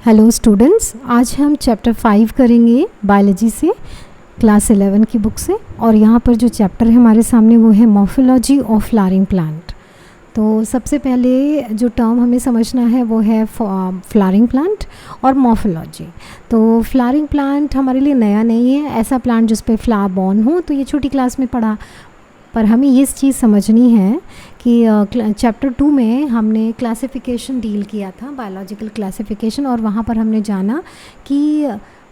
Hello students, आज हम chapter 5 करेंगे बायोलॉजी से, क्लास 11 की बुक से। और यहाँ पर जो चैप्टर है हमारे सामने वो है मॉर्फोलॉजी ऑफ फ्लावरिंग प्लांट। तो सबसे पहले जो टर्म हमें समझना है वो है फ्लावरिंग प्लांट और मॉर्फोलॉजी। तो फ्लावरिंग प्लांट हमारे लिए नया नहीं है, ऐसा प्लांट जिस पे फ्लावर बॉर्न हो, तो ये छोटी क्लास में पढ़ा। पर हमें ये चीज़ समझनी है कि चैप्टर 2 में हमने क्लासिफिकेशन डील किया था, बायोलॉजिकल क्लासिफिकेशन, और वहाँ पर हमने जाना कि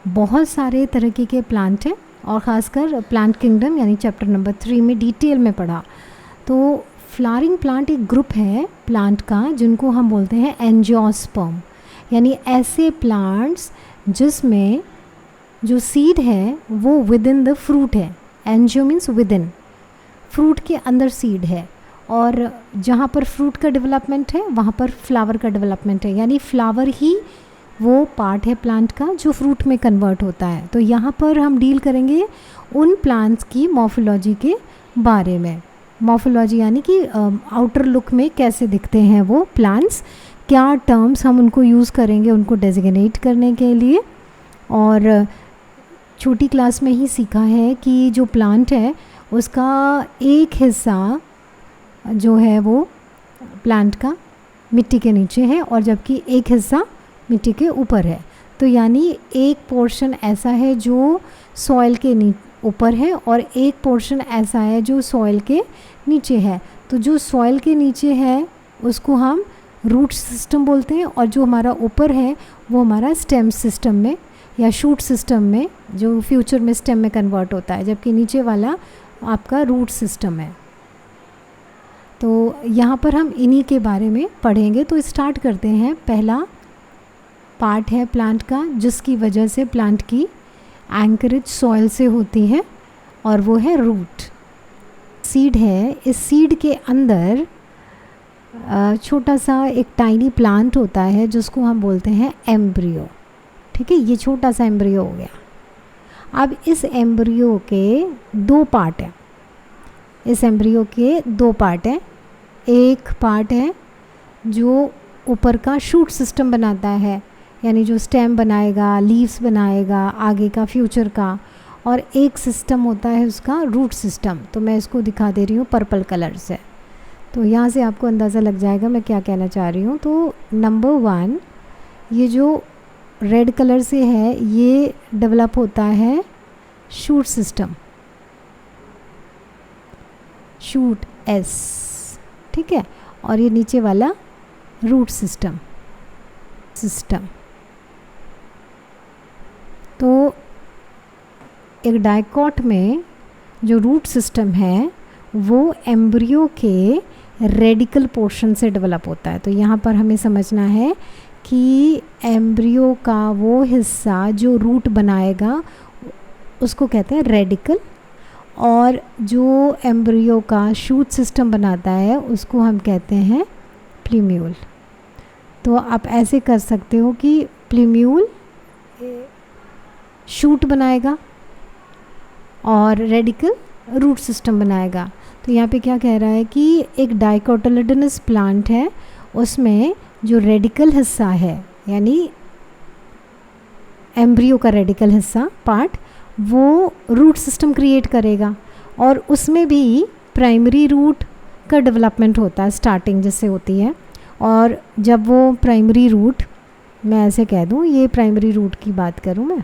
बहुत सारे तरीके के प्लांट हैं और ख़ासकर प्लांट किंगडम यानी चैप्टर नंबर 3 में डिटेल में पढ़ा। तो फ्लावरिंग प्लांट एक ग्रुप है प्लांट का जिनको हम बोलते हैं एंजियोस्पर्म, यानी ऐसे प्लांट्स जिसमें जो सीड है वो विद इन द फ्रूट है। Angio means within, fruit के अंदर सीड है, और जहाँ पर फ्रूट का डेवलपमेंट है वहाँ पर फ्लावर का डेवलपमेंट है, यानी फ्लावर ही वो पार्ट है प्लांट का जो फ्रूट में कन्वर्ट होता है। तो यहाँ पर हम डील करेंगे उन प्लांट्स की मॉर्फोलॉजी के बारे में। मॉर्फोलॉजी यानी कि आउटर लुक में कैसे दिखते हैं वो प्लांट्स, क्या टर्म्स हम उनको यूज़ करेंगे उनको डेजिग्नेट करने के लिए। और छोटी क्लास में ही सीखा है कि जो प्लांट है उसका एक हिस्सा जो है वो प्लांट का मिट्टी के नीचे है और जबकि एक हिस्सा मिट्टी के ऊपर है। तो यानी एक पोर्शन ऐसा है जो सॉइल के ऊपर है और एक पोर्शन ऐसा है जो सॉइल के नीचे है। तो जो सॉइल के नीचे है उसको हम रूट सिस्टम बोलते हैं, और जो हमारा ऊपर है वो हमारा स्टेम सिस्टम में या शूट सिस्टम में, जो फ्यूचर में स्टेम में कन्वर्ट होता है, जबकि नीचे वाला आपका रूट सिस्टम है। तो यहाँ पर हम इन्हीं के बारे में पढ़ेंगे। तो स्टार्ट करते हैं। पहला पार्ट है प्लांट का जिसकी वजह से प्लांट की एंकरेज सॉइल से होती है, और वो है रूट। सीड है, इस सीड के अंदर छोटा सा एक टाइनी प्लांट होता है जिसको हम बोलते हैं एम्ब्रियो। ठीक है, ये छोटा सा एम्ब्रियो हो गया। अब इस एम्ब्रियो के दो पार्ट हैं, इस एम्ब्रियो के दो पार्ट हैं। एक पार्ट है जो ऊपर का शूट सिस्टम बनाता है, यानी जो स्टेम बनाएगा, लीव्स बनाएगा आगे का फ्यूचर का, और एक सिस्टम होता है उसका रूट सिस्टम। तो मैं इसको दिखा दे रही हूँ पर्पल कलर से, तो यहाँ से आपको अंदाज़ा लग जाएगा मैं क्या कहना चाह रही हूँ। तो नंबर 1, ये जो रेड कलर से है ये डेवलप होता है शूट सिस्टम, शूट एस, ठीक है, और ये नीचे वाला रूट सिस्टम। तो एक डाइकॉट में जो रूट सिस्टम है वो एम्ब्रियो के रेडिकल पोर्शन से डेवलप होता है। तो यहाँ पर हमें समझना है कि एम्ब्रियो का वो हिस्सा जो रूट बनाएगा उसको कहते हैं रेडिकल, और जो एम्ब्रियो का शूट सिस्टम बनाता है उसको हम कहते हैं प्लीम्यूल। तो आप ऐसे कर सकते हो कि प्लीम्यूल शूट बनाएगा और रेडिकल रूट सिस्टम बनाएगा। तो यहाँ पे क्या कह रहा है कि एक डाइकोटिलेडोनस प्लांट है, उसमें जो रेडिकल हिस्सा है यानी एम्ब्रियो का रेडिकल हिस्सा पार्ट वो रूट सिस्टम क्रिएट करेगा, और उसमें भी प्राइमरी रूट का डेवलपमेंट होता है, स्टार्टिंग जिससे होती है। और जब वो प्राइमरी रूट, मैं ऐसे कह दूँ ये प्राइमरी रूट की बात करूँ मैं,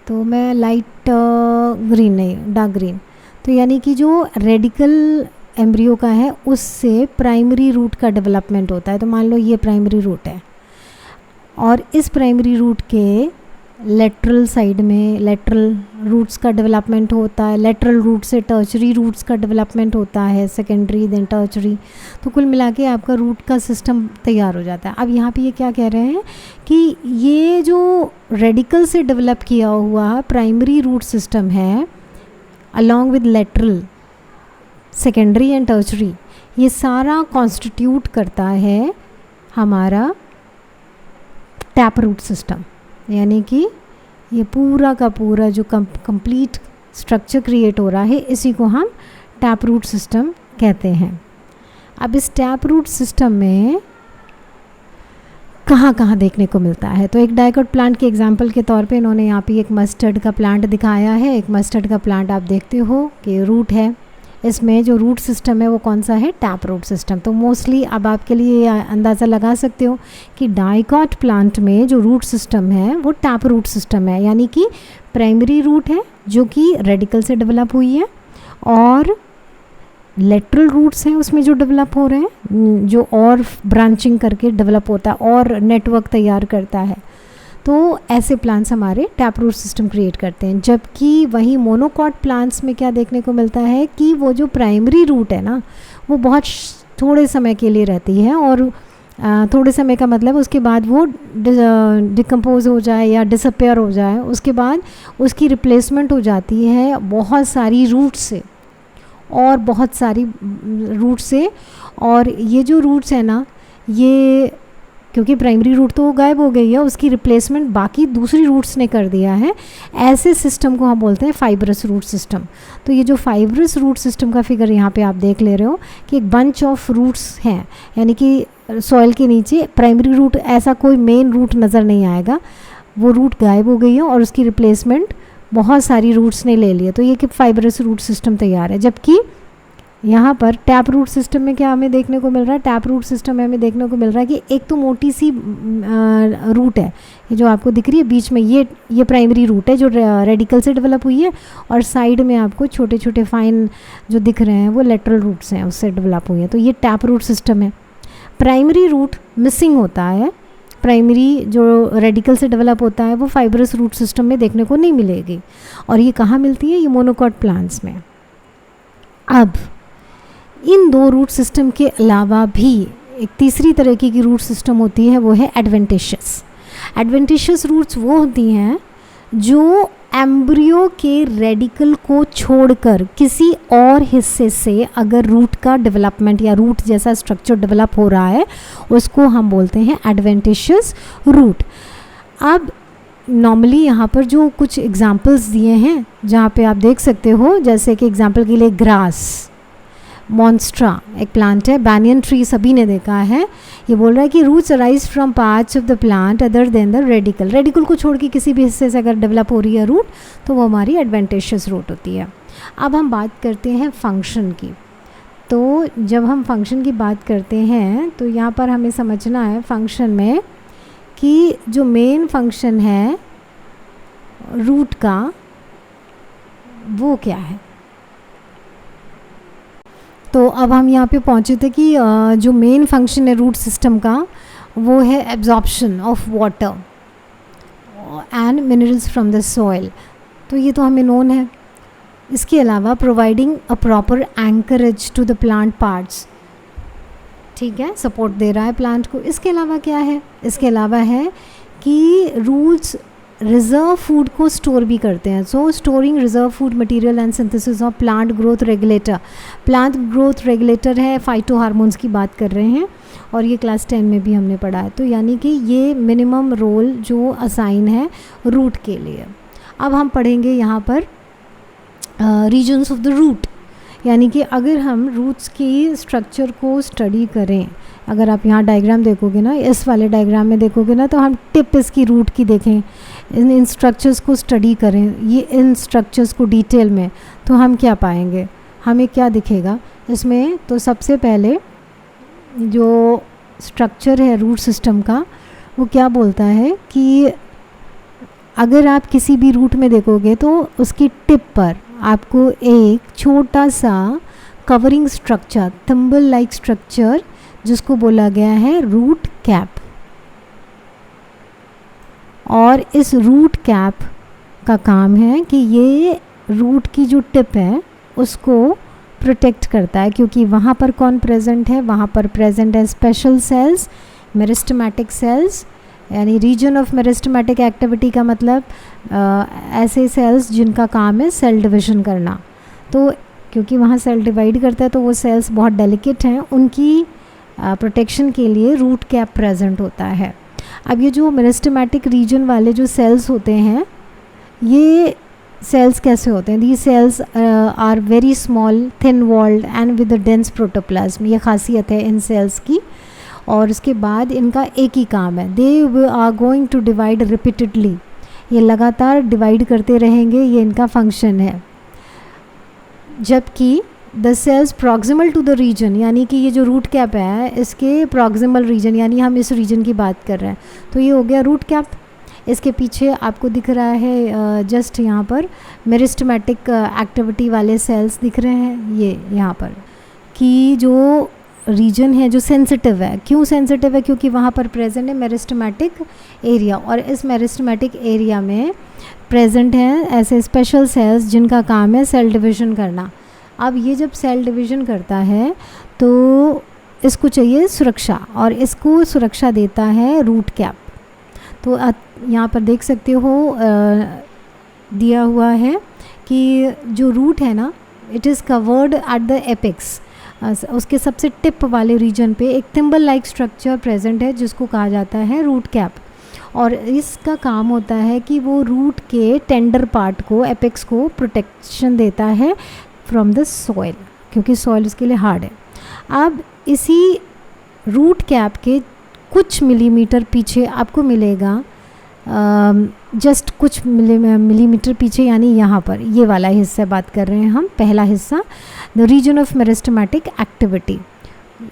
तो मैं लाइट ग्रीन नहीं डार्क ग्रीन, तो यानी कि जो रेडिकल एम्ब्रियो का है उससे प्राइमरी रूट का डेवलपमेंट होता है। तो मान लो ये प्राइमरी रूट है, और इस प्राइमरी रूट के लेटरल साइड में लेटरल रूट्स का डेवलपमेंट होता है, लेटरल रूट से टर्चरी रूट्स का डेवलपमेंट होता है, सेकेंडरी देन टर्चरी। तो कुल मिला के आपका रूट का सिस्टम तैयार हो जाता है। अब यहाँ पे ये क्या कह रहे हैं कि ये जो रेडिकल से डेवलप किया हुआ प्राइमरी रूट सिस्टम है along with lateral, secondary and tertiary, ये सारा कॉन्स्टिट्यूट करता है हमारा टैप रूट सिस्टम। यानी कि ये पूरा का पूरा जो कंप्लीट स्ट्रक्चर क्रिएट हो रहा है इसी को हम टैप रूट सिस्टम कहते हैं। अब इस टैप रूट सिस्टम में कहाँ कहाँ देखने को मिलता है। तो एक डाइकोट प्लांट के एग्जांपल के तौर पे इन्होंने यहाँ पे एक मस्टर्ड का प्लांट दिखाया है। एक मस्टर्ड का प्लांट आप देखते हो कि रूट है, इसमें जो रूट सिस्टम है वो कौन सा है, टैप रूट सिस्टम। तो मोस्टली अब आपके लिए अंदाज़ा लगा सकते हो कि डाइकोट प्लांट में जो रूट सिस्टम है वो टैप रूट सिस्टम है, यानी कि प्राइमरी रूट है जो कि रेडिकल से डेवलप हुई है, और लेटरल रूट्स हैं उसमें जो डेवलप हो रहे हैं, जो और ब्रांचिंग करके डेवलप होता है और नेटवर्क तैयार करता है। तो ऐसे प्लांट्स हमारे टैप रूट सिस्टम क्रिएट करते हैं। जबकि वहीं मोनोकॉट प्लांट्स में क्या देखने को मिलता है कि वो जो प्राइमरी रूट है ना वो बहुत थोड़े समय के लिए रहती है, और थोड़े समय का मतलब उसके बाद वो डिकम्पोज हो जाए या डिसअपेयर हो जाए, उसके बाद उसकी रिप्लेसमेंट हो जाती है बहुत सारी रूट से, और बहुत सारी रूट से। और ये जो रूट्स है ना, ये क्योंकि प्राइमरी रूट तो गायब हो गई है, उसकी रिप्लेसमेंट बाकी दूसरी रूट्स ने कर दिया है। ऐसे सिस्टम को हम बोलते हैं फाइब्रस रूट सिस्टम। तो ये जो फाइब्रस रूट सिस्टम का फिगर यहाँ पे आप देख ले रहे हो कि एक बंच ऑफ रूट्स हैं, यानी कि सॉइल के नीचे प्राइमरी रूट ऐसा कोई मेन रूट नज़र नहीं आएगा, वो रूट गायब हो गई है और उसकी रिप्लेसमेंट बहुत सारी रूट्स ने ले ली है। तो ये कि फाइब्रस रूट सिस्टम तैयार है। जबकि यहाँ पर टैप रूट सिस्टम में क्या हमें देखने को मिल रहा है, टैप रूट सिस्टम में हमें देखने को मिल रहा है कि एक तो मोटी सी रूट है, ये जो आपको दिख रही है बीच में, ये प्राइमरी रूट है जो रेडिकल से डेवलप हुई है, और साइड में आपको छोटे छोटे फाइन जो दिख रहे हैं वो लेटरल रूट्स हैं, उससे डेवलप हुई है। तो ये टैप रूट सिस्टम है। प्राइमरी रूट मिसिंग होता है, प्राइमरी जो रेडिकल से डेवलप होता है वो फाइब्रस रूट सिस्टम में देखने को नहीं मिलेगी, और ये कहाँ मिलती है, ये मोनोकॉट प्लांट्स में। अब इन दो रूट सिस्टम के अलावा भी एक तीसरी तरह की रूट सिस्टम होती है, वो है एडवेंटिशियस। एडवेंटिशियस रूट्स वो होती हैं जो एम्ब्रियो के रेडिकल को छोड़कर किसी और हिस्से से अगर रूट का डेवलपमेंट या रूट जैसा स्ट्रक्चर डेवलप हो रहा है, उसको हम बोलते हैं एडवेंटिशियस रूट। अब नॉर्मली यहाँ पर जो कुछ एग्जांपल्स दिए हैं जहाँ पे आप देख सकते हो, जैसे कि एग्जांपल के लिए ग्रास, मॉन्स्ट्रा एक प्लांट है, बैनियन ट्री सभी ने देखा है। ये बोल रहा है कि roots arise from parts of the plant other than the radicle. Radicle को छोड़ के किसी भी हिस्से से अगर डेवलप हो रही है रूट, तो वो हमारी एडवेंटिशियस रूट होती है। अब हम बात करते हैं फंक्शन की। तो जब हम फंक्शन की बात करते हैं तो यहाँ पर हमें समझना है फंक्शन में कि जो मेन फंक्शन है रूट का वो क्या है। तो अब हम यहाँ पे पहुँचे थे कि जो मेन फंक्शन है रूट सिस्टम का वो है absorption of water and minerals from the soil. तो ये तो हमें नोन है। इसके अलावा providing a proper anchorage to the plant parts, ठीक है, सपोर्ट दे रहा है प्लांट को। इसके अलावा क्या है, इसके अलावा है कि रूट्स रिजर्व फूड को स्टोर भी करते हैं। So storing reserve food material and synthesis of plant growth regulator. Plant growth regulator है, फाइटो हार्मोन्स की बात कर रहे हैं, और ये क्लास 10 में भी हमने पढ़ा है। तो यानी कि ये मिनिमम रोल जो असाइन है रूट के लिए। अब हम पढ़ेंगे यहाँ पर रीजन्स ऑफ द रूट, यानी कि अगर हम रूट्स की स्ट्रक्चर को स्टडी करें, अगर आप यहाँ डायग्राम देखोगे ना, इस वाले डायग्राम में देखोगे ना, तो हम टिप इसकी रूट की देखें, इन स्ट्रक्चर्स को स्टडी करें, ये इन स्ट्रक्चर्स को डिटेल में, तो हम क्या पाएंगे, हमें क्या दिखेगा इसमें। तो सबसे पहले जो स्ट्रक्चर है रूट सिस्टम का वो क्या बोलता है कि अगर आप किसी भी रूट में देखोगे तो उसकी टिप पर आपको एक छोटा सा कवरिंग स्ट्रक्चर, थंबल लाइक स्ट्रक्चर, जिसको बोला गया है रूट कैप, और इस रूट कैप का काम है कि ये रूट की जो टिप है उसको प्रोटेक्ट करता है, क्योंकि वहाँ पर कौन प्रेजेंट है, वहाँ पर प्रेजेंट है स्पेशल सेल्स, मेरिस्टेमेटिक सेल्स, यानी रीजन ऑफ मेरिस्टेमेटिक एक्टिविटी का मतलब ऐसे सेल्स जिनका काम है सेल डिवीजन करना। तो क्योंकि वहाँ सेल डिवाइड करता है तो वो सेल्स बहुत डेलिकेट हैं, उनकी प्रोटेक्शन के लिए रूट कैप प्रेजेंट होता है। अब ये जो मेरिस्टेमेटिक रीजन वाले जो सेल्स होते हैं, ये सेल्स कैसे होते हैं, the cells are very small, thin walled and with a dense protoplasm. ये खासियत है इन सेल्स की। और उसके बाद इनका एक ही काम है, they are going to divide repeatedly, ये लगातार डिवाइड करते रहेंगे, ये इनका फंक्शन है। जबकि the cells proximal to the region, यानी कि ये जो रूट कैप है इसके प्रॉक्सिमल रीजन, यानी हम इस रीजन की बात कर रहे हैं, तो ये हो गया रूट कैप। इसके पीछे आपको दिख रहा है जस्ट यहाँ पर मेरिस्टेमेटिक एक्टिविटी वाले सेल्स दिख रहे हैं, ये यहाँ पर, कि जो रीजन है जो सेंसिटिव है, क्यों सेंसिटिव है, क्योंकि वहाँ पर प्रेजेंट है मेरिस्टेमेटिक एरिया, और इस मेरिस्टेमेटिक एरिया में प्रेजेंट हैं ऐसे स्पेशल सेल्स जिनका काम है सेल डिवीज़न करना। अब ये जब सेल डिवीज़न करता है तो इसको चाहिए सुरक्षा, और इसको सुरक्षा देता है रूट कैप। तो यहाँ पर देख सकते हो दिया हुआ है कि जो रूट है ना, it is covered at the apex, उसके सबसे टिप वाले रीजन पे एक थिम्बल लाइक स्ट्रक्चर प्रेजेंट है जिसको कहा जाता है रूट कैप, और इसका काम होता है कि वो रूट के टेंडर पार्ट को, एपेक्स को प्रोटेक्शन देता है फ्रॉम द सॉइल, क्योंकि सॉइल उसके लिए हार्ड है। अब इसी रूट कैप के कुछ मिलीमीटर पीछे आपको मिलेगा, जस्ट कुछ मिलीमीटर पीछे, यानी यहाँ पर ये वाला हिस्सा बात कर रहे हैं हम, पहला हिस्सा, the region of meristematic activity,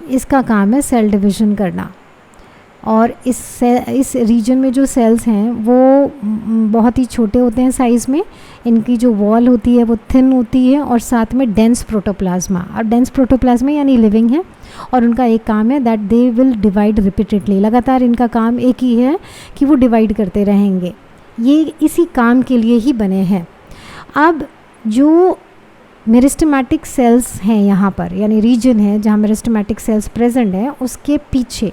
इसका काम है सेल डिवीज़न करना। और इस रीजन में जो सेल्स हैं वो बहुत ही छोटे होते हैं साइज़ में, इनकी जो वॉल होती है वो थिन होती है, और साथ में डेंस प्रोटोप्लाज्मा, और डेंस प्रोटोप्लाज्मा यानी लिविंग है, और उनका एक काम है that they will divide repeatedly, लगातार इनका काम एक ही है कि वो डिवाइड करते रहेंगे, ये इसी काम के लिए ही बने हैं। अब जो मेरिस्टेमेटिक सेल्स हैं यहाँ पर, यानी रीजन है जहाँ मेरिस्टेमेटिक सेल्स प्रेजेंट है, उसके पीछे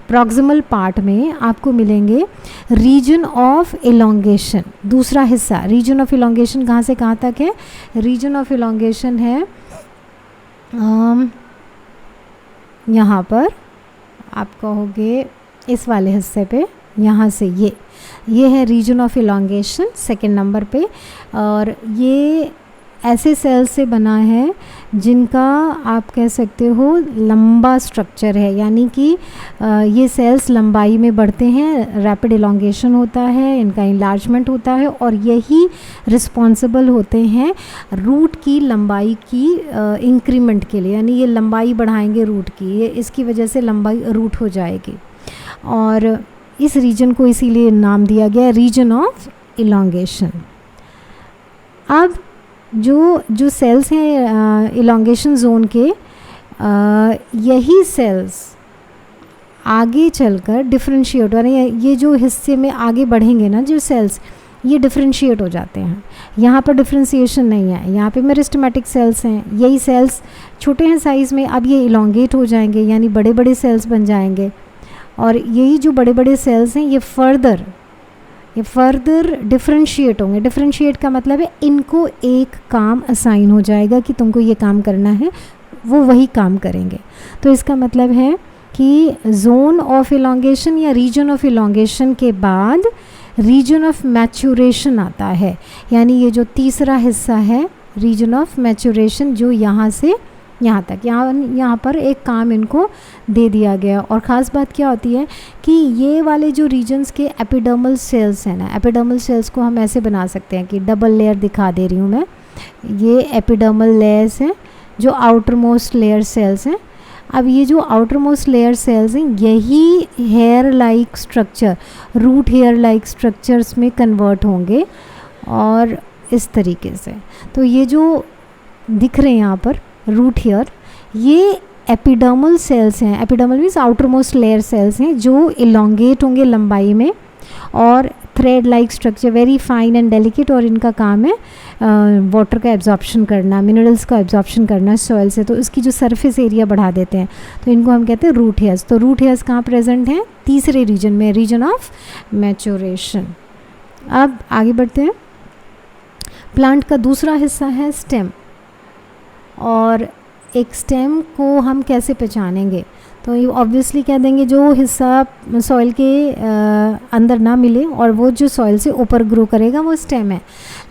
प्रॉक्सिमल पार्ट में आपको मिलेंगे रीजन ऑफ इलोंगेशन, दूसरा हिस्सा। रीजन ऑफ इलोंगेशन कहाँ से कहाँ तक है? रीजन ऑफ इलोंगेशन है यहाँ पर, आप कहोगे इस वाले हिस्से पे, यहाँ से ये है region of elongation second number पे, और ये ऐसे सेल्स से बना है जिनका आप कह सकते हो लंबा स्ट्रक्चर है, यानी कि ये सेल्स लंबाई में बढ़ते हैं, रैपिड इलोंगेशन होता है, इनका इनलार्जमेंट होता है, और यही रिस्पॉन्सिबल होते हैं रूट की लंबाई की इंक्रीमेंट के लिए, यानी ये लंबाई बढ़ाएंगे रूट की, ये इसकी वजह से लंबाई रूट हो जाएगी, और इस रीजन को इसीलिए नाम दिया गया रीजन ऑफ इलोंगेशन। अब जो सेल्स हैं इलोंगेशन जोन के, यही सेल्स आगे चलकर डिफरेंशिएट, यानी ये जो हिस्से में आगे बढ़ेंगे ना जो सेल्स, ये डिफरेंशिएट हो जाते हैं। यहाँ पर डिफरेंशिएशन नहीं है, यहाँ पे मेरिस्टेमेटिक सेल्स हैं, यही सेल्स छोटे हैं साइज़ में, अब ये इलोंगेट हो जाएंगे, यानी बड़े बड़े सेल्स बन जाएंगे, और यही जो बड़े बड़े सेल्स हैं ये फर्दर डिफरेंशिएट होंगे। डिफरेंशिएट का मतलब है इनको एक काम असाइन हो जाएगा कि तुमको ये काम करना है, वो वही काम करेंगे। तो इसका मतलब है कि जोन ऑफ इलोंगेशन या रीजन ऑफ इलोंगेशन के बाद रीजन ऑफ मैच्योरेशन आता है, यानी ये जो तीसरा हिस्सा है रीजन ऑफ मैच्योरेशन, जो यहाँ से यहाँ तक, यहाँ पर एक काम इनको दे दिया गया। और ख़ास बात क्या होती है कि ये वाले जो रीजन्स के एपिडर्मल सेल्स हैं ना, एपिडर्मल सेल्स को हम ऐसे बना सकते हैं कि डबल लेयर दिखा दे रही हूँ मैं, ये एपिडर्मल लेयर्स हैं जो आउटर मोस्ट लेयर सेल्स हैं। अब ये जो आउटर मोस्ट लेयर सेल्स हैं यही hair like structure, root hair like structures में कन्वर्ट होंगे, और इस तरीके से। तो ये जो दिख रहे हैं यहाँ पर रूट हेयर, ये एपिडर्मल सेल्स हैं, epidermal means outermost layer cells हैं जो इलोंगेट होंगे लंबाई में, और thread like structure, very fine and delicate, और इनका काम है वाटर का एब्जॉर्प्शन करना, मिनरल्स का एब्जॉर्प्शन करना सॉइल से, तो इसकी जो सरफेस एरिया बढ़ा देते हैं, तो इनको हम कहते हैं रूट हेयर्स। तो रूट हेयर्स कहाँ प्रेजेंट हैं? तीसरे रीजन में, रीजन ऑफ मैच्योरेशन। अब आगे बढ़ते हैं। प्लांट का दूसरा हिस्सा है स्टेम, और एक स्टेम को हम कैसे पहचानेंगे? तो ये ऑब्वियसली कह देंगे जो हिस्सा सॉइल के अंदर ना मिले और वो जो सॉइल से ऊपर ग्रो करेगा वो स्टेम है।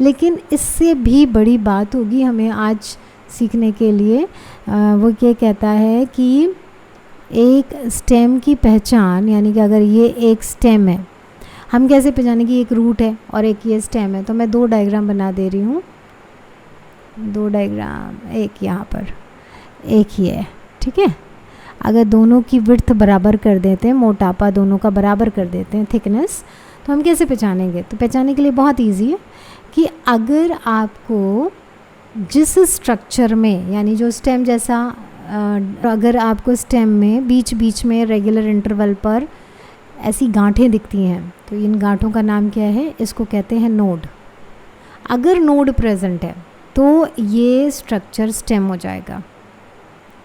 लेकिन इससे भी बड़ी बात होगी हमें आज सीखने के लिए, वो ये कहता है कि एक स्टेम की पहचान, यानी कि अगर ये एक स्टेम है, हम कैसे पहचानें कि एक रूट है और एक ये स्टेम है? तो मैं 2 डायग्राम बना दे रही हूँ, 2 डायग्राम, एक यहाँ पर, एक ये है, ठीक है। अगर दोनों की विड्थ बराबर कर देते हैं, मोटापा दोनों का बराबर कर देते हैं, थिकनेस, तो हम कैसे पहचानेंगे? तो पहचानने के लिए बहुत इजी है कि अगर आपको जिस स्ट्रक्चर में, यानी जो स्टेम जैसा, अगर आपको स्टेम में बीच बीच में रेगुलर इंटरवल पर ऐसी गांठें दिखती हैं, तो इन गांठों का नाम क्या है? इसको कहते हैं नोड। अगर नोड प्रेजेंट है तो ये स्ट्रक्चर स्टेम हो जाएगा।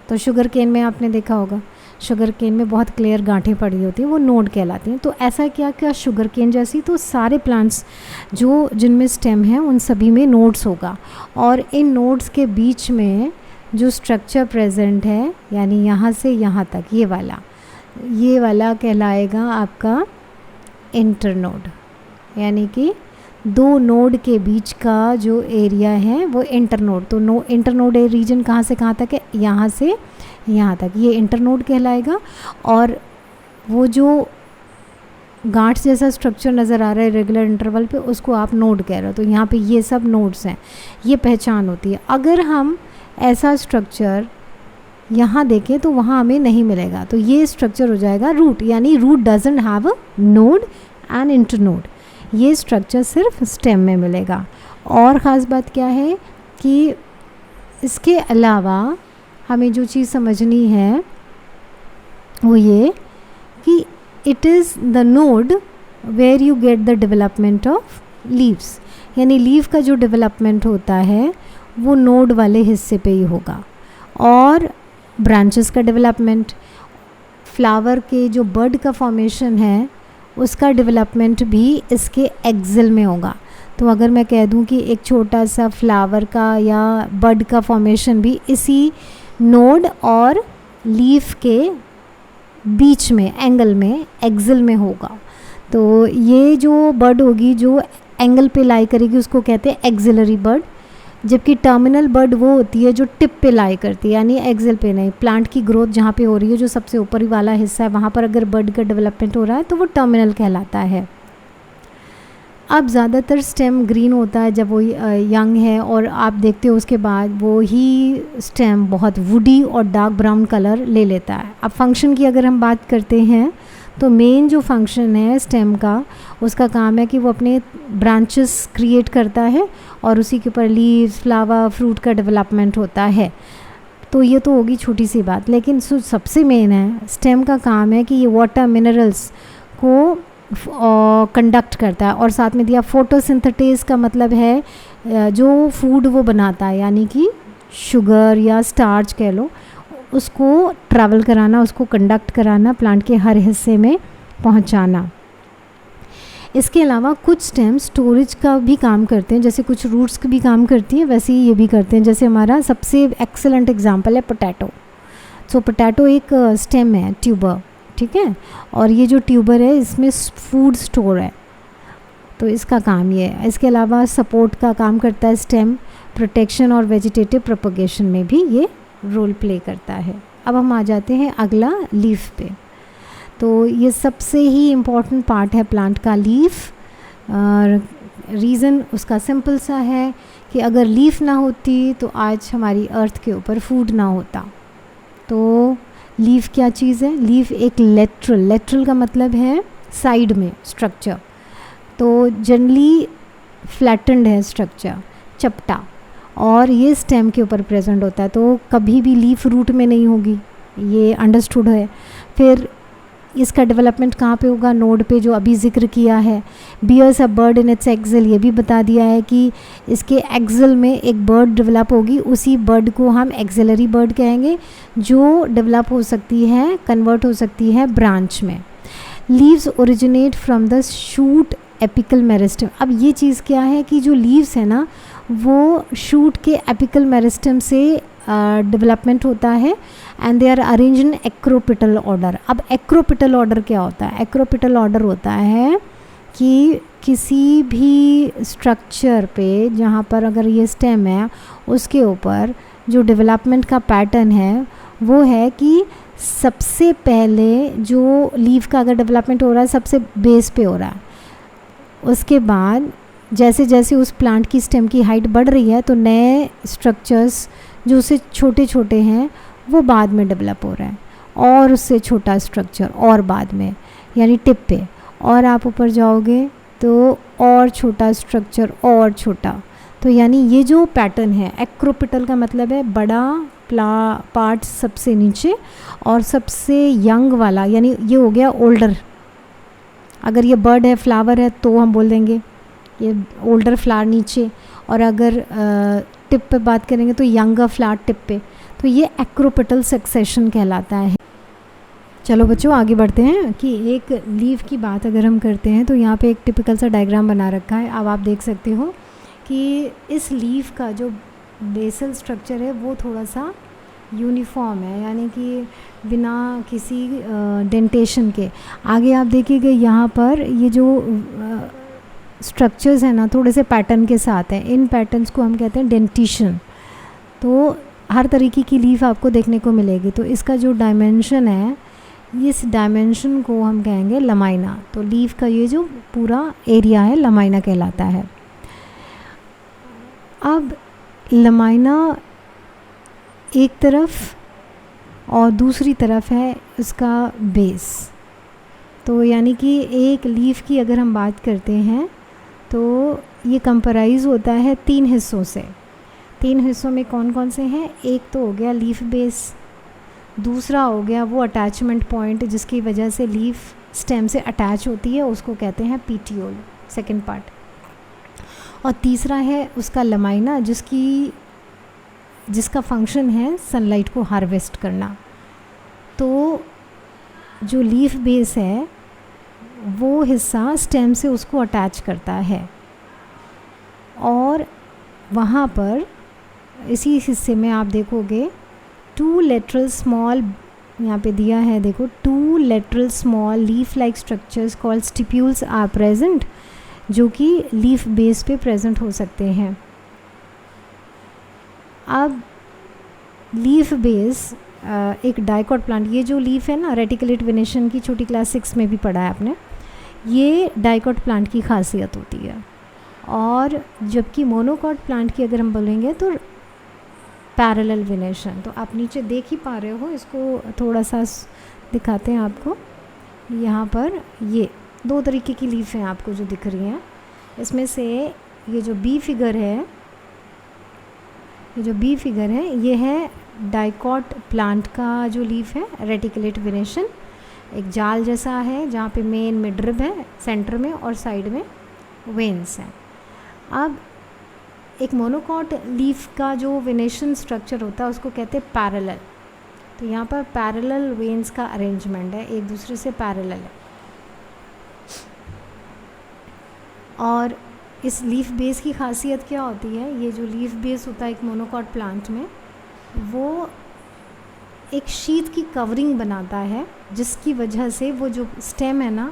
तो शुगर केन में आपने देखा होगा, शुगर केन में बहुत क्लियर गांठें पड़ी होती हैं, वो नोड कहलाती हैं। तो ऐसा क्या शुगर केन जैसी, तो सारे प्लांट्स जो जिनमें स्टेम है उन सभी में नोड्स होगा, और इन नोड्स के बीच में जो स्ट्रक्चर प्रेजेंट है, यानी यहाँ से यहाँ तक, ये वाला कहलाएगा आपका इंटरनोड, यानी कि 2 नोड के बीच का जो एरिया है वो इंटरनोड। तो इंटरनोड रीजन कहाँ से कहाँ तक है? यहाँ से यहाँ तक, ये इंटरनोड कहलाएगा। और वो जो गांठ जैसा स्ट्रक्चर नज़र आ रहा है रेगुलर इंटरवल पे, उसको आप नोड कह रहे हो। तो यहाँ पे ये सब नोड्स हैं, ये पहचान होती है। अगर हम ऐसा स्ट्रक्चर यहाँ देखें तो वहाँ हमें नहीं मिलेगा, तो ये स्ट्रक्चर हो जाएगा रूट, यानी root doesn't have a node and internode. ये स्ट्रक्चर सिर्फ स्टेम में मिलेगा। और ख़ास बात क्या है कि इसके अलावा हमें जो चीज़ समझनी है वो ये कि it is the node where you get the development of leaves, यानी लीव का जो डेवलपमेंट होता है वो नोड वाले हिस्से पे ही होगा। और ब्रांचेस का डेवलपमेंट, फ्लावर के जो बर्ड का फॉर्मेशन है उसका डेवलपमेंट भी इसके एक्सिल में होगा। तो अगर मैं कह दूं कि एक छोटा सा फ्लावर का या बर्ड का फॉर्मेशन भी इसी नोड और लीफ के बीच में, एंगल में, एक्सिल में होगा, तो ये जो बर्ड होगी जो एंगल पे लाई करेगी उसको कहते हैं एक्सिलरी बर्ड, जबकि टर्मिनल बर्ड वो होती है जो टिप पे लाई करती है, यानी एक्सिल पे नहीं। प्लांट की ग्रोथ जहाँ पे हो रही है, जो सबसे ऊपरी वाला हिस्सा है, वहाँ पर अगर बर्ड का डेवलपमेंट हो रहा है तो वो टर्मिनल कहलाता है। अब ज़्यादातर स्टेम ग्रीन होता है जब वो यंग है, और आप देखते हो उसके बाद वो ही स्टेम बहुत वुडी और डार्क ब्राउन कलर ले लेता है। अब फंक्शन की अगर हम बात करते हैं तो मेन जो फंक्शन है स्टेम का, उसका काम है कि वो अपने ब्रांचेस क्रिएट करता है और उसी के ऊपर लीव्स, फ्लावर, फ्रूट का डेवलपमेंट होता है। तो ये तो होगी छोटी सी बात, लेकिन सबसे मेन है स्टेम का काम है कि ये वाटर मिनरल्स को कंडक्ट करता है, और साथ में दिया फोटोसिंथेसिस का मतलब है जो फूड वो बनाता है, यानी कि शुगर या स्टार्च कह लो, उसको ट्रैवल कराना, उसको कंडक्ट कराना, प्लांट के हर हिस्से में पहुंचाना। इसके अलावा कुछ स्टेम स्टोरेज का भी काम करते हैं, जैसे कुछ रूट्स भी काम करती हैं, वैसे ही ये भी करते हैं। जैसे हमारा सबसे एक्सेलेंट एग्जांपल है पोटैटो। सो पोटैटो एक स्टेम है, ट्यूबर, ठीक है, और ये जो ट्यूबर है इसमें फूड स्टोर है, तो इसका काम ये है। इसके अलावा सपोर्ट का काम करता है स्टेम, प्रोटेक्शन और वेजिटेटिव प्रोपगेशन में भी ये रोल प्ले करता है। अब हम आ जाते हैं अगला लीफ पे। तो ये सबसे ही इम्पॉर्टेंट पार्ट है प्लांट का, लीफ। रीज़न उसका सिंपल सा है कि अगर लीफ ना होती तो आज हमारी अर्थ के ऊपर फूड ना होता। तो लीफ क्या चीज़ है? लीफ एक लेटरल का मतलब है साइड में स्ट्रक्चर, तो जनरली फ्लैटेंड है स्ट्रक्चर, चपटा, और ये स्टेम के ऊपर प्रेजेंट होता है, तो कभी भी लीफ रूट में नहीं होगी, ये अंडरस्टूड है। फिर इसका डेवलपमेंट कहाँ पे होगा? नोड पे, जो अभी जिक्र किया है। Bears a bud in its axil, ये भी बता दिया है कि इसके एक्सिल में एक बर्ड डेवलप होगी, उसी बर्ड को हम एक्सिलरी बर्ड कहेंगे, जो डेवलप हो सकती है, कन्वर्ट हो सकती है ब्रांच में। Leaves originate from the shoot apical meristem. अब ये चीज़ क्या है कि जो लीव्स है ना वो शूट के एपिकल मेरिस्टम से डेवलपमेंट होता है, and they are arrange in acropetal order. अब एक्रोपिटल ऑर्डर क्या होता है? एक्रोपिटल ऑर्डर होता है कि किसी भी स्ट्रक्चर पे जहाँ पर अगर ये स्टेम है उसके ऊपर जो डेवलपमेंट का पैटर्न है वो है कि सबसे पहले जो लीफ का अगर डेवलपमेंट हो रहा है सबसे बेस पे हो रहा है, उसके बाद जैसे जैसे उस प्लांट की स्टेम की हाइट बढ़ रही है तो नए स्ट्रक्चर्स जो उससे छोटे छोटे हैं वो बाद में डेवलप हो रहा है, और उससे छोटा स्ट्रक्चर और बाद में, यानी टिप पे, और आप ऊपर जाओगे तो और छोटा स्ट्रक्चर और छोटा। तो यानी ये जो पैटर्न है, एक्रोपिटल का मतलब है बड़ा पार्ट सबसे नीचे और सबसे यंग वाला, यानी ये हो गया ओल्डर। अगर ये बर्ड है, फ्लावर है, तो हम बोल देंगे ये ओल्डर फ्लावर नीचे, और अगर टिप पे बात करेंगे तो यंगर फ्लावर टिप पे। तो ये एक्रोपिटल सक्सेशन कहलाता है। चलो बच्चों आगे बढ़ते हैं कि एक लीफ की बात अगर हम करते हैं तो यहाँ पे एक टिपिकल सा डायग्राम बना रखा है। अब आप देख सकते हो कि इस लीफ का जो बेसल स्ट्रक्चर है वो थोड़ा सा यूनिफॉर्म है, यानी कि बिना किसी डेंटेशन के। आगे आप देखिएगा यहाँ पर ये जो स्ट्रक्चर्स हैं ना थोड़े से पैटर्न के साथ हैं, इन पैटर्न्स को हम कहते हैं डेंटिशन। तो हर तरीके की लीफ आपको देखने को मिलेगी। तो इसका जो डायमेंशन है, इस डायमेंशन को हम कहेंगे लमाइना। तो लीफ का ये जो पूरा एरिया है लमाइना कहलाता है। अब लमाइना एक तरफ और दूसरी तरफ है उसका बेस। तो यानी कि एक लीफ की अगर हम बात करते हैं तो ये कंप्राइज होता है 3 हिस्सों से। 3 हिस्सों में कौन कौन से हैं? एक तो हो गया लीफ बेस, दूसरा हो गया वो अटैचमेंट पॉइंट जिसकी वजह से लीफ स्टेम से अटैच होती है, उसको कहते हैं पीटियोल, सेकंड पार्ट। और तीसरा है उसका लमाइना जिसका फंक्शन है सनलाइट को हार्वेस्ट करना। तो जो लीफ बेस है वो हिस्सा स्टेम से उसको अटैच करता है, और वहाँ पर इसी हिस्से में आप देखोगे 2 लेटरल स्मॉल, यहाँ पे दिया है देखो, 2 lateral small leaf like structures called stipules are present, जो कि लीफ बेस पे प्रेजेंट हो सकते हैं। अब लीफ बेस एक डाइकॉट प्लांट, ये जो लीफ है ना रेटिकुलेट वेनेशन की, छोटी क्लास 6 में भी पढ़ा है आपने, ये डाइकॉट प्लांट की खासियत होती है। और जबकि मोनोकॉट प्लांट की अगर हम बोलेंगे तो पैरेलल वेनेशन। तो आप नीचे देख ही पा रहे हो, इसको थोड़ा सा दिखाते हैं आपको। यहाँ पर ये 2 तरीके की लीफ हैं आपको जो दिख रही हैं। इसमें से ये जो बी फिगर है, ये है डाइकॉट प्लांट का जो लीफ है, रेटिकुलेट वेनेशन, एक जाल जैसा है जहाँ पे मेन मिडरिब है सेंटर में और साइड में वेन्स हैं। अब एक मोनोकॉट लीफ का जो वेनेशन स्ट्रक्चर होता है उसको कहते हैं पैरेलल। तो यहाँ पर पैरेलल वेन्स का अरेंजमेंट है, एक दूसरे से पैरेलल है। और इस लीफ बेस की खासियत क्या होती है? ये जो लीफ बेस होता है एक मोनोकॉट प्लांट में, वो एक शीट की कवरिंग बनाता है, जिसकी वजह से वो जो स्टेम है ना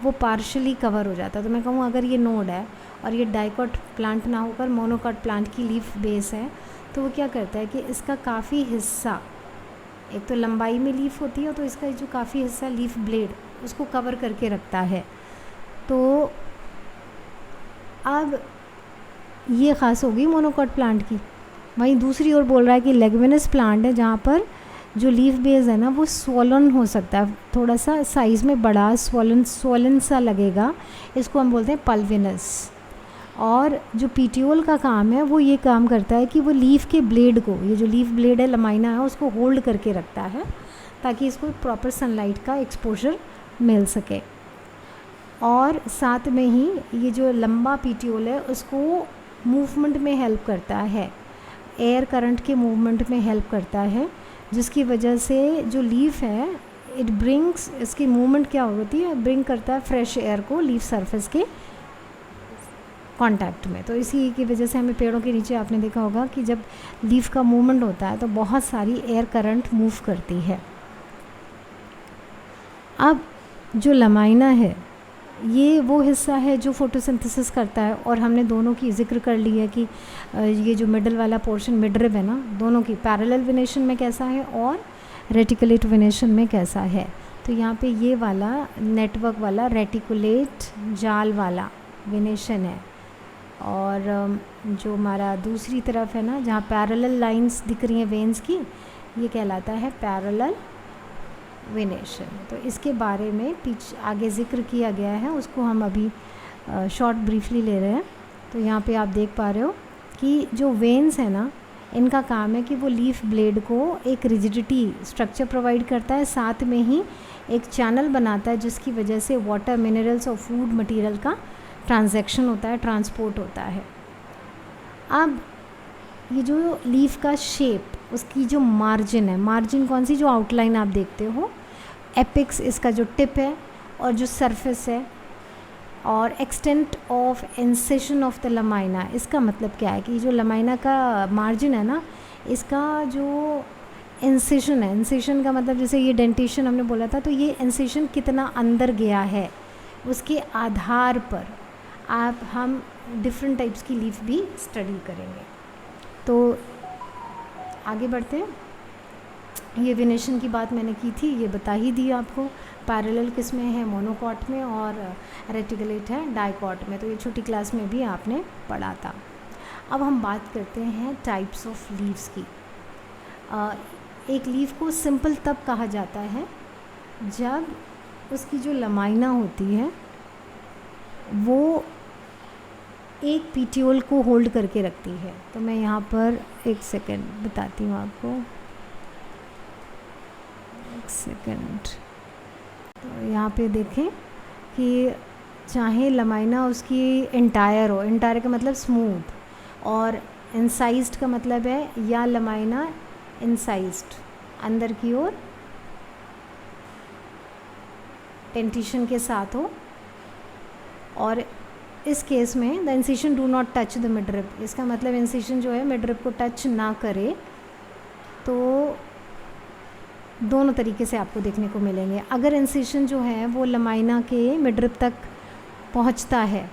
वो पार्शली कवर हो जाता है। तो मैं कहूँ अगर ये नोड है और ये डाइकॉट प्लांट ना होकर मोनोकॉट प्लांट की लीफ बेस है, तो वो क्या करता है कि इसका काफ़ी हिस्सा, एक तो लंबाई में लीफ होती है तो इसका जो काफ़ी हिस्सा लीफ ब्लेड उसको कवर करके रखता है। तो अब ये ख़ास होगी मोनोकॉट प्लांट की। वहीं दूसरी ओर बोल रहा है कि लेगुमिनस प्लांट है जहाँ पर जो लीफ बेस है ना वो स्वॉलन हो सकता है, थोड़ा सा साइज़ में बड़ा, स्वॉलन सा लगेगा, इसको हम बोलते हैं पल्विनस। और जो पीटियोल का काम है वो ये काम करता है कि वो लीफ के ब्लेड को, ये जो लीफ ब्लेड है लमाइना है, उसको होल्ड करके रखता है ताकि इसको प्रॉपर सनलाइट का एक्सपोजर मिल सके। और साथ में ही ये जो लंबा पीटियोल है उसको मूवमेंट में हेल्प करता है, एयर करंट के मूवमेंट में हेल्प करता है, जिसकी वजह से जो लीफ है इट ब्रिंग्स, इसकी मूवमेंट क्या होती है, ब्रिंग करता है फ्रेश एयर को लीफ सरफेस के कांटेक्ट में। तो इसी की वजह से हमें पेड़ों के नीचे आपने देखा होगा कि जब लीफ का मूवमेंट होता है तो बहुत सारी एयर करंट मूव करती है। अब जो लमाइना है ये वो हिस्सा है जो फोटोसिंथेसिस करता है, और हमने दोनों की जिक्र कर ली है कि ये जो मिडल वाला पोर्शन मिडरिब है ना, दोनों की पैरेलल वेनेशन में कैसा है और रेटिकुलेट वेनेशन में कैसा है। तो यहाँ पे ये वाला नेटवर्क वाला रेटिकुलेट जाल वाला वेनेशन है, और जो हमारा दूसरी तरफ है ना जहाँ पैरेलल लाइंस दिख रही हैं वेन्स की, ये कहलाता है पैरेलल वेनेशन। तो इसके बारे में पीछे आगे ज़िक्र किया गया है, उसको हम अभी शॉर्ट ब्रीफली ले रहे हैं। तो यहाँ पे आप देख पा रहे हो कि जो वेन्स है ना, इनका काम है कि वो लीफ ब्लेड को एक रिजिडिटी स्ट्रक्चर प्रोवाइड करता है, साथ में ही एक चैनल बनाता है जिसकी वजह से वाटर, मिनरल्स और फूड मटेरियल का ट्रांजैक्शन होता है, ट्रांसपोर्ट होता है। अब ये जो लीफ का शेप, उसकी जो मार्जिन है, मार्जिन कौन सी, जो आउटलाइन आप देखते हो, एपिक्स इसका जो टिप है और जो सरफेस है, और extent of incision of the lamina, इसका मतलब क्या है कि जो लमाइना का मार्जिन है ना, इसका जो इंसेशन है, इंसेशन का मतलब जैसे ये डेंटेशन हमने बोला था, तो ये इंसेशन कितना अंदर गया है उसके आधार पर हम डिफरेंट टाइप्स की लीफ भी स्टडी करेंगे। तो आगे बढ़ते हैं। ये वेनेशन की बात मैंने की थी, ये बता ही दी आपको। पैरेलल किस में है, मोनोकॉट में, और रेटिकुलेट है डाइकॉट में। तो ये छोटी क्लास में भी आपने पढ़ा था। अब हम बात करते हैं टाइप्स ऑफ लीव्स की। एक लीफ को सिंपल तब कहा जाता है जब उसकी जो लमाइना होती है वो एक पीटियोल को होल्ड करके रखती है। तो मैं यहाँ पर एक सेकेंड बताती हूँ आपको, एक सेकेंड। तो यहाँ पे देखें कि चाहे लमाइना उसकी एंटायर हो, एंटायर का मतलब स्मूथ, और इंसाइज्ड का मतलब है या लमाइना इंसाइज्ड अंदर की ओर डेंटिशन के साथ हो, और इस केस में the incision do not touch the midrib, इसका मतलब इंसिशन जो है मिडरिब को टच ना करे। तो दोनों तरीके से आपको देखने को मिलेंगे। अगर इंसिशन जो है वो लमाइना के मिडरिब तक पहुंचता है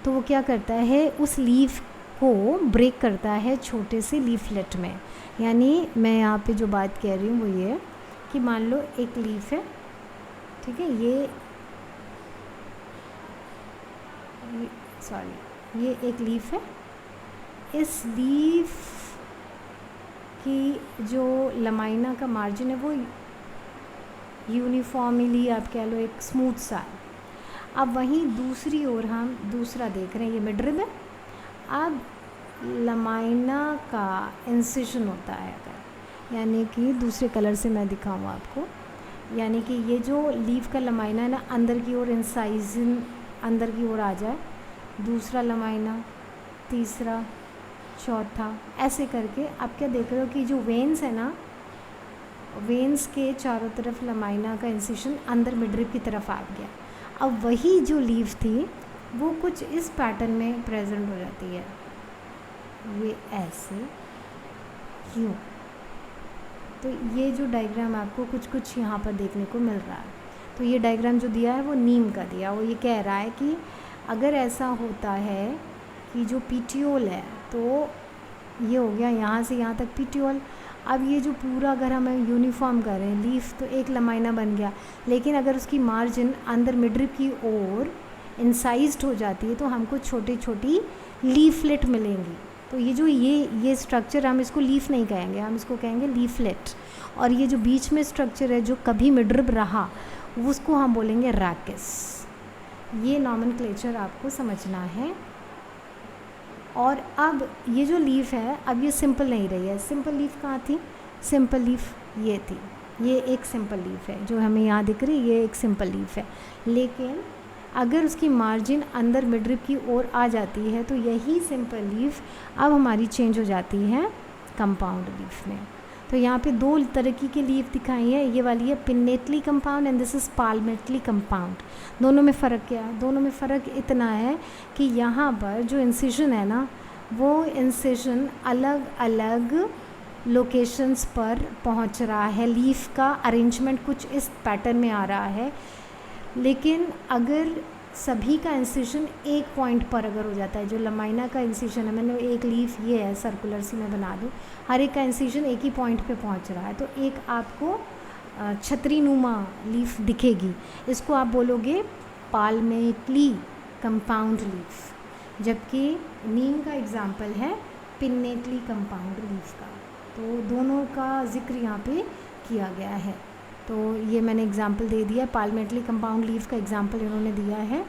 तो वो क्या करता है, उस लीफ को ब्रेक करता है छोटे से लीफलेट में। यानी मैं यहाँ पे जो बात कह रही हूँ वो ये है कि मान लो एक लीफ है, ठीक है, ये एक लीफ है। इस लीफ की जो लमाइना का मार्जिन है वो यूनिफॉर्मली आप कह लो एक स्मूथ सा है। अब वहीं दूसरी ओर हम दूसरा देख रहे हैं, ये मिडरिब है। अब लमाइना का इंसिशन होता है अगर, यानी कि दूसरे कलर से मैं दिखाऊँ आपको, यानी कि ये जो लीफ का लमाइना है ना, अंदर की ओर इंसाइजन अंदर की ओर आ जाए, दूसरा लमाइना, तीसरा, चौथा, ऐसे करके आप क्या देख रहे हो कि जो वेन्स है ना, वेन्स के चारों तरफ लमाइना का इंसिशन अंदर मिडरिब की तरफ आ गया। अब वही जो लीफ थी वो कुछ इस पैटर्न में प्रेजेंट हो जाती है, ये ऐसे यूँ। तो ये जो डायग्राम आपको कुछ यहाँ पर देखने को मिल रहा है। तो ये डायग्राम जो दिया है वो नीम का दिया, वो ये कह रहा है कि अगर ऐसा होता है कि जो पीटियोल है, तो ये हो गया यहाँ से यहाँ तक पीटियोल। अब ये जो पूरा अगर हम यूनिफॉर्म करें लीफ, तो एक लमाइना बन गया, लेकिन अगर उसकी मार्जिन अंदर मिडरिब की ओर इंसाइज्ड हो जाती है तो हमको छोटी छोटी लीफलेट मिलेंगी। तो ये जो ये स्ट्रक्चर, हम इसको लीफ नहीं कहेंगे, हम इसको कहेंगे लीफलेट। और ये जो बीच में स्ट्रक्चर है जो कभी मिडरिब रहा, उसको हम बोलेंगे रैकिस। ये नॉमेनक्लेचर आपको समझना है। और अब ये जो लीफ है, अब ये सिंपल नहीं रही है। सिंपल लीफ कहाँ थी, सिंपल लीफ ये थी, ये एक सिंपल लीफ है जो हमें यहाँ दिख रही है, ये एक सिंपल लीफ है। लेकिन अगर उसकी मार्जिन अंदर मिडरिब की ओर आ जाती है तो यही सिंपल लीफ अब हमारी चेंज हो जाती है कंपाउंड लीफ में। तो यहाँ पे दो तरीके की लीफ दिखाई है, ये वाली है pinnately compound and this is palmately compound. दोनों में फ़र्क क्या है, दोनों में फ़र्क इतना है कि यहाँ पर जो इंसिशन है ना, वो इंसिशन अलग अलग लोकेशंस पर पहुँच रहा है। लीफ का अरेंजमेंट कुछ इस पैटर्न में आ रहा है। लेकिन अगर सभी का इंसिशन एक पॉइंट पर अगर हो जाता है, जो लमाइना का इंसिशन है, मैंने एक लीफ ये है सर्कुलर सी मैं बना दूँ, हर एक का इंसिशन एक ही पॉइंट पे पहुंच रहा है, तो एक आपको छतरी नुमा लीफ दिखेगी, इसको आप बोलोगे पाल्मेटली कंपाउंड लीफ। जबकि नीम का एग्जाम्पल है पिन्नेटली कंपाउंड लीफ का। तो दोनों का जिक्र यहाँ पे किया गया है। तो ये मैंने एग्जाम्पल दे दिया, पाल्मेटली कंपाउंड लीफ का एग्जाम्पल इन्होंने दिया है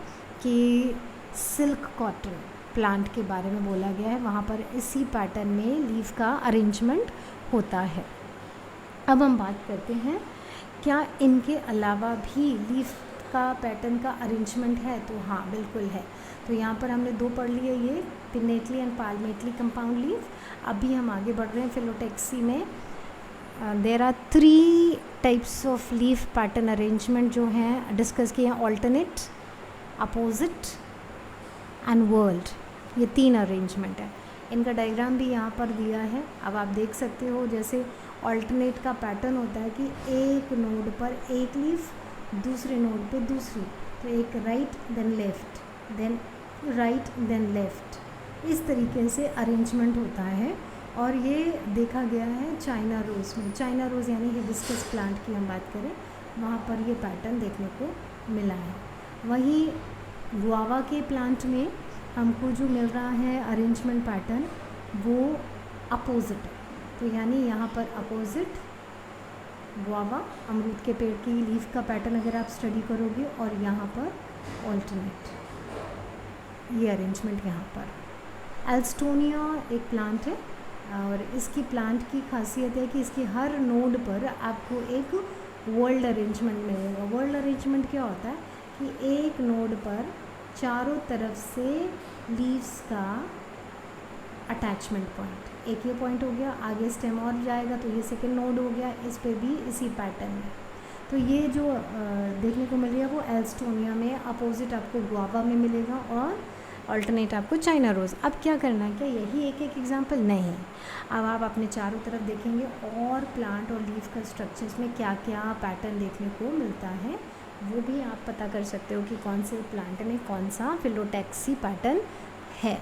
कि सिल्क कॉटन प्लांट के बारे में बोला गया है, वहाँ पर इसी पैटर्न में लीफ का अरेंजमेंट होता है। अब हम बात करते हैं क्या इनके अलावा भी लीफ का पैटर्न का अरेंजमेंट है, तो हाँ बिल्कुल है। तो यहाँ पर हमने दो पढ़ लिए, ये pinnately and palmately compound leaf. अभी हम आगे बढ़ रहे हैं फिलोटेक्सी में। There are 3 types of leaf pattern arrangement जो हैं डिस्कस किए हैं, ऑल्टरनेट, अपोजिट एंड वर्ल्ड। ये 3 अरेंजमेंट है, इनका डायग्राम भी यहाँ पर दिया है। अब आप देख सकते हो जैसे ऑल्टरनेट का पैटर्न होता है कि एक नोड पर एक लीफ, दूसरे नोड पे दूसरी, तो एक right then left, then right then left, इस तरीके से अरेंजमेंट होता है। और ये देखा गया है चाइना रोज़ में। चाइना रोज़ यानी हिबिस्कस प्लांट की हम बात करें, वहाँ पर ये पैटर्न देखने को मिला है। वहीं गुआवा के प्लांट में हमको जो मिल रहा है अरेंजमेंट पैटर्न वो अपोजिट है। तो यानी यहाँ पर अपोजिट गुआवा, अमरूद के पेड़ की लीफ का पैटर्न अगर आप स्टडी करोगे, और यहाँ पर ऑल्टरनेट, ये अरेंजमेंट यहाँ पर। एल्स्टोनिया एक प्लांट है और इसकी प्लांट की खासियत है कि इसकी हर नोड पर आपको एक वर्ल्ड अरेंजमेंट मिलेगा। वर्ल्ड अरेंजमेंट क्या होता है कि एक नोड पर चारों तरफ से लीव्स का अटैचमेंट पॉइंट, एक ये पॉइंट हो गया, आगे स्टेम और जाएगा तो ये सेकेंड नोड हो गया, इस पे भी इसी पैटर्न में। तो ये जो देखने को मिल रही है वो एल्स्टोनिया में, अपोजिट आपको गुआवा में मिलेगा और ऑल्टरनेट आपको चाइना रोज़। अब क्या करना है, क्या यही एक एक एग्जाम्पल नहीं, अब आप अपने चारों तरफ देखेंगे और प्लांट और लीफ का स्ट्रक्चर्स में क्या क्या पैटर्न देखने को मिलता है वो भी आप पता कर सकते हो कि कौन से प्लांट में कौन सा फिलोटैक्सी पैटर्न है।